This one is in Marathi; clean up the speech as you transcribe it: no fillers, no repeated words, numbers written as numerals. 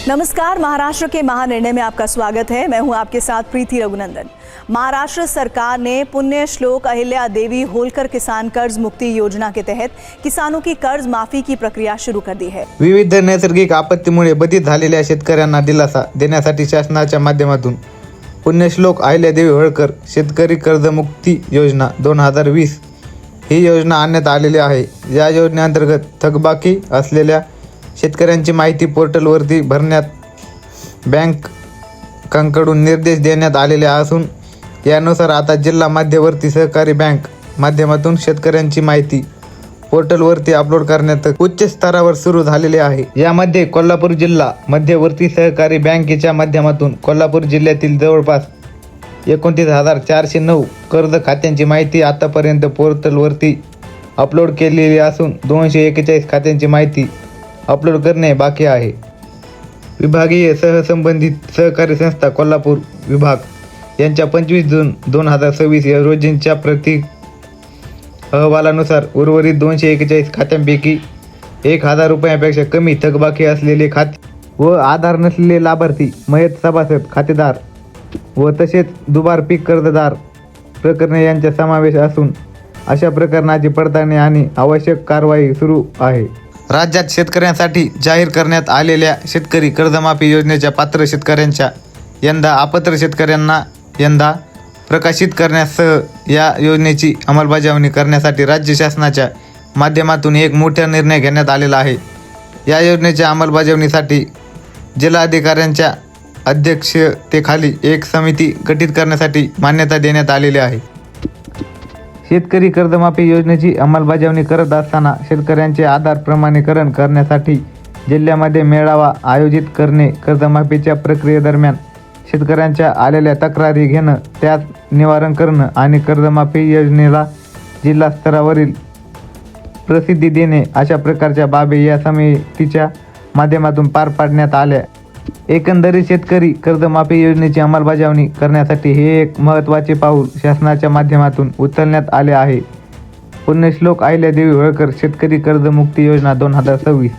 नमस्कार, महाराष्ट्र के महानिर्णय में आपका स्वागत है। मैं हूं आपके साथ प्रीति रघुनंदन। महाराष्ट्र सरकार ने पुण्य श्लोक अहिल्या देवी होलकर किसान कर्ज मुक्ति योजना के तहत किसानों की कर्ज माफी की प्रक्रिया शुरू कर दी है। विविध नैसर्गिक आपत्तीमुळे बाधित झालेल्या शेतकऱ्यांना दिलासा देण्यासाठी शासनाच्या माध्यमातून पुण्यश्लोक अहिल्यादेवी होळकर शेतकरी कर्जमुक्ती योजना 2020 ही योजना आणण्यात आलेली आहे। या योजनेअंतर्गत थकबाकी असलेल्या शेतकऱ्यांची माहिती पोर्टलवरती भरण्यात बँकांकडून निर्देश देण्यात आलेले असून यानुसार आता जिल्हा मध्यवर्ती सहकारी बँक माध्यमातून शेतकऱ्यांची माहिती पोर्टलवरती अपलोड करण्यात उच्च स्तरावर सुरू झालेले आहे। यामध्ये कोल्हापूर जिल्हा मध्यवर्ती सहकारी बँकेच्या माध्यमातून कोल्हापूर जिल्ह्यातील जवळपास 29,409 कर्ज खात्यांची माहिती आतापर्यंत पोर्टलवरती अपलोड केलेली असून 241 खात्यांची माहिती अपलोड करणे बाकी आहे। विभागीय सहसंबंधित सहकारी संस्था कोल्हापूर विभाग यांच्या 25 जून 2026 या रोजींच्या प्रति अहवालानुसार उर्वरित 241 खात्यांपैकी 1,000 रुपयांपेक्षा कमी थकबाकी असलेले खाते व आधार नसलेले लाभार्थी मयत सभासद खातेदार व तसेच दुबार पीक कर्जदार प्रकरणे यांचा समावेश असून अशा प्रकरणाची पडताळणी आणि आवश्यक कारवाई सुरू आहे। राज्यात शेतकऱ्यांसाठी जाहीर करण्यात आलेल्या शेतकरी कर्जमाफी योजनेच्या पात्र शेतकऱ्यांच्या यंदा अपात्र शेतकऱ्यांना यंदा प्रकाशित करण्यासह या योजनेची अंमलबजावणी करण्यासाठी राज्य शासनाच्या माध्यमातून एक मोठा निर्णय घेण्यात आलेला आहे। या योजनेच्या अंमलबजावणीसाठी जिल्हाधिकाऱ्यांच्या अध्यक्षतेखाली एक समिती गठीत करण्यासाठी मान्यता देण्यात आलेली आहे। शेतकरी कर्जमाफी योजनेची अंमलबजावणी करत असताना शेतकऱ्यांचे आधार प्रमाणीकरण करण्यासाठी जिल्ह्यामध्ये मेळावा आयोजित करणे, कर्जमाफीच्या प्रक्रियेदरम्यान शेतकऱ्यांच्या आलेल्या तक्रारी घेणं, त्यास निवारण करणं आणि कर्जमाफी योजनेला जिल्हा स्तरावरील प्रसिद्धी देणे अशा प्रकारच्या बाबी या समितीच्या माध्यमातून पार पाडण्यात आल्या। एकंदरीत शेतकरी कर्जमाफी योजनेची अंमलबजावणी करण्यासाठी हे एक महत्त्वाचे पाऊल शासनाच्या माध्यमातून उचलण्यात आले आहे। पुण्यश्लोक अहिल्यादेवी होळकर शेतकरी कर्जमुक्ती योजना 2026